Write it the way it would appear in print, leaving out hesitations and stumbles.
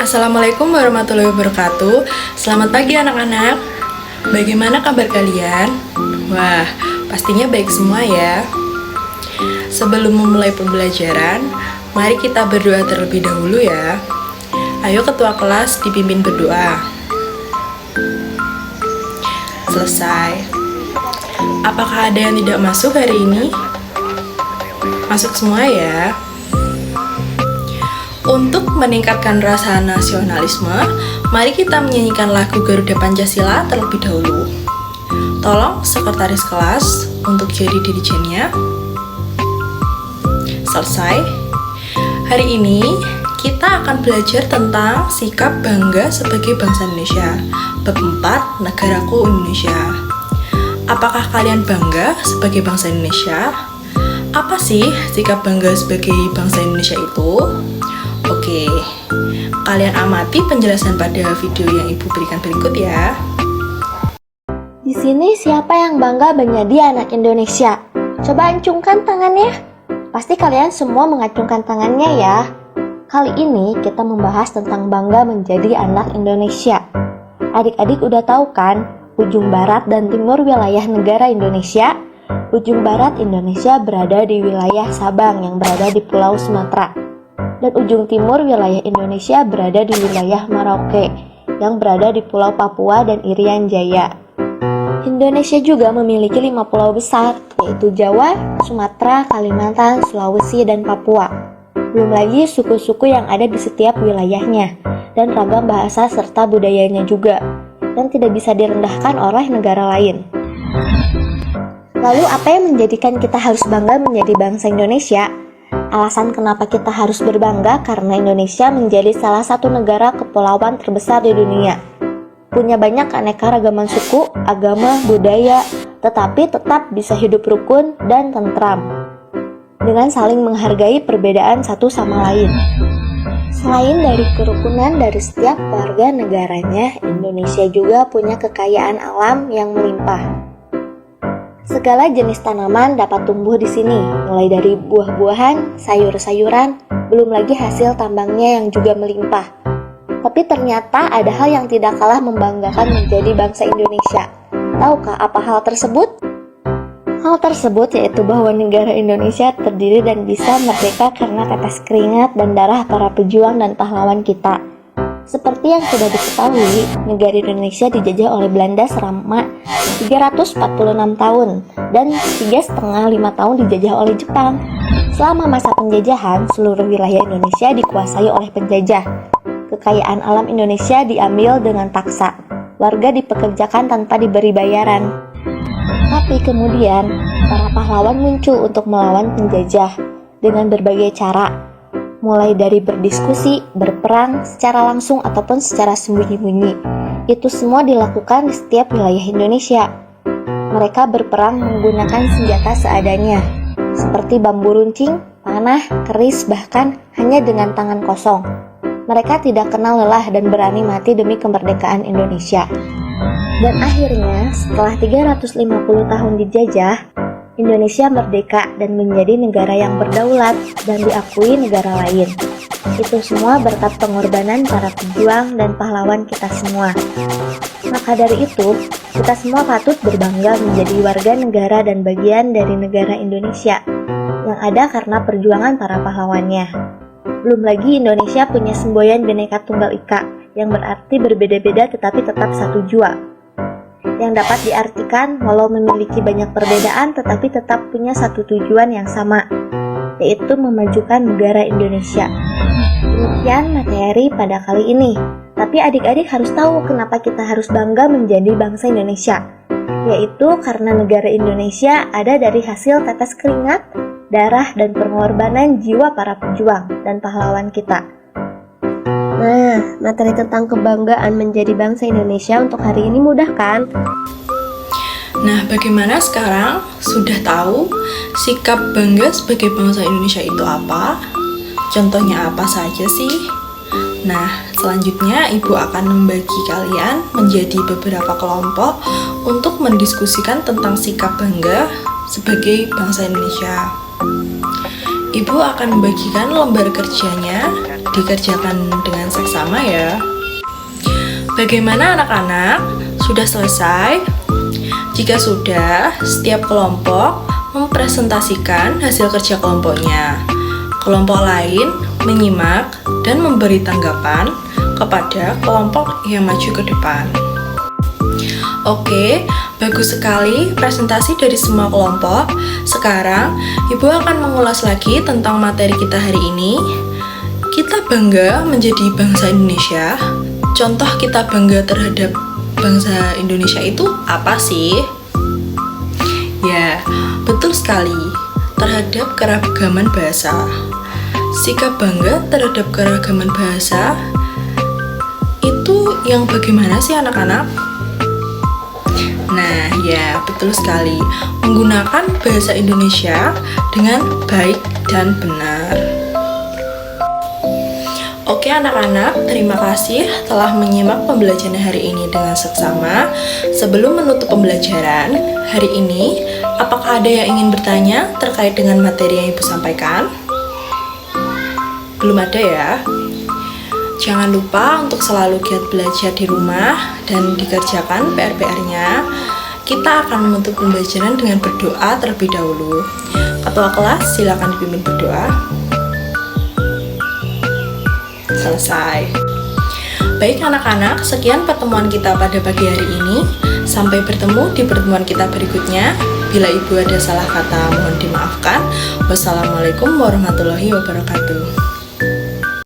Assalamualaikum warahmatullahi wabarakatuh. Selamat pagi anak-anak. Bagaimana kabar kalian? Wah, pastinya baik semua ya. Sebelum memulai pembelajaran, mari kita berdoa terlebih dahulu ya. Ayo ketua kelas dipimpin berdoa. Selesai. Apakah ada yang tidak masuk hari ini? Masuk semua ya. Untuk meningkatkan rasa nasionalisme, mari kita menyanyikan lagu Garuda Pancasila terlebih dahulu. Tolong sekretaris kelas untuk jadi dirijennya. Selesai. Hari ini kita akan belajar tentang sikap bangga sebagai bangsa Indonesia. Bab 4, Negaraku Indonesia. Apakah kalian bangga sebagai bangsa Indonesia? Apa sih sikap bangga sebagai bangsa Indonesia itu? Oke, kalian amati penjelasan pada video yang Ibu berikan berikut ya. Di sini siapa yang bangga menjadi anak Indonesia? Coba acungkan tangannya. Pasti kalian semua mengacungkan tangannya ya. Kali ini kita membahas tentang bangga menjadi anak Indonesia. Adik-adik udah tahu kan, ujung barat dan timur wilayah negara Indonesia? Ujung barat Indonesia berada di wilayah Sabang yang berada di Pulau Sumatera. Dan ujung timur wilayah Indonesia berada di wilayah Merauke yang berada di Pulau Papua dan Irian Jaya. Indonesia juga memiliki 5 pulau besar, yaitu Jawa, Sumatera, Kalimantan, Sulawesi, dan Papua. Belum lagi suku-suku yang ada di setiap wilayahnya, dan ragam bahasa serta budayanya juga, dan tidak bisa direndahkan oleh negara lain. Lalu apa yang menjadikan kita harus bangga menjadi bangsa Indonesia? Alasan kenapa kita harus berbangga karena Indonesia menjadi salah satu negara kepulauan terbesar di dunia. Punya banyak keanekaragaman suku, agama, budaya, tetapi tetap bisa hidup rukun dan tentram dengan saling menghargai perbedaan satu sama lain. Selain dari kerukunan dari setiap warga negaranya, Indonesia juga punya kekayaan alam yang melimpah. Segala jenis tanaman dapat tumbuh di sini, mulai dari buah-buahan, sayur-sayuran, belum lagi hasil tambangnya yang juga melimpah. Tapi ternyata ada hal yang tidak kalah membanggakan menjadi bangsa Indonesia. Tahukah apa hal tersebut? Hal tersebut yaitu bahwa negara Indonesia terdiri dan bisa merdeka karena tetes keringat dan darah para pejuang dan pahlawan kita. Seperti yang sudah diketahui, negara Indonesia dijajah oleh Belanda selama 346 tahun dan 3,5 tahun dijajah oleh Jepang. Selama masa penjajahan, seluruh wilayah Indonesia dikuasai oleh penjajah. Kekayaan alam Indonesia diambil dengan paksa. Warga dipekerjakan tanpa diberi bayaran. Tapi kemudian, para pahlawan muncul untuk melawan penjajah dengan berbagai cara. Mulai dari berdiskusi, berperang secara langsung ataupun secara sembunyi-bunyi. Itu semua dilakukan di setiap wilayah Indonesia. Mereka berperang menggunakan senjata seadanya, seperti bambu runcing, panah, keris, bahkan hanya dengan tangan kosong. Mereka tidak kenal lelah dan berani mati demi kemerdekaan Indonesia. Dan akhirnya, setelah 350 tahun dijajah, Indonesia merdeka dan menjadi negara yang berdaulat dan diakui negara lain. Itu semua berkat pengorbanan para pejuang dan pahlawan kita semua. Maka dari itu, kita semua patut berbangga menjadi warga negara dan bagian dari negara Indonesia yang ada karena perjuangan para pahlawannya. Belum lagi Indonesia punya semboyan Bhinneka Tunggal Ika yang berarti berbeda-beda tetapi tetap satu jua, yang dapat diartikan walau memiliki banyak perbedaan tetapi tetap punya satu tujuan yang sama, yaitu memajukan negara Indonesia. Demikian materi pada kali ini. Tapi adik-adik harus tahu kenapa kita harus bangga menjadi bangsa Indonesia, yaitu karena negara Indonesia ada dari hasil tetes keringat, darah, dan pengorbanan jiwa para pejuang dan pahlawan kita. Nah, materi tentang kebanggaan menjadi bangsa Indonesia untuk hari ini mudah kan? Nah, bagaimana sekarang? Sudah tahu sikap bangga sebagai bangsa Indonesia itu apa? Contohnya apa saja sih? Nah, selanjutnya Ibu akan membagi kalian menjadi beberapa kelompok untuk mendiskusikan tentang sikap bangga sebagai bangsa Indonesia. Ibu akan membagikan lembar kerjanya, dikerjakan dengan seksama ya. Bagaimana anak-anak? Sudah selesai? Jika sudah, setiap kelompok mempresentasikan hasil kerja kelompoknya. Kelompok lain menyimak dan memberi tanggapan kepada kelompok yang maju ke depan. Oke, bagus sekali presentasi dari semua kelompok. Sekarang, Ibu akan mengulas lagi tentang materi kita hari ini. Kita bangga menjadi bangsa Indonesia. Contoh kita bangga terhadap bangsa Indonesia itu apa sih? Ya, betul sekali. Terhadap keragaman bahasa. Sikap bangga terhadap keragaman bahasa itu yang bagaimana sih anak-anak? Nah, ya betul sekali. Menggunakan bahasa Indonesia dengan baik dan benar. Oke anak-anak, terima kasih telah menyimak pembelajaran hari ini dengan seksama. Sebelum menutup pembelajaran hari ini, apakah ada yang ingin bertanya terkait dengan materi yang Ibu sampaikan? Belum ada ya? Jangan lupa untuk selalu giat belajar di rumah dan dikerjakan PR-PR-nya. Kita akan menutup pembelajaran dengan berdoa terlebih dahulu. Ketua kelas, silakan dipimpin berdoa. Selesai. Baik anak-anak, sekian pertemuan kita pada pagi hari ini. Sampai bertemu di pertemuan kita berikutnya. Bila Ibu ada salah kata, mohon dimaafkan. Wassalamualaikum warahmatullahi wabarakatuh.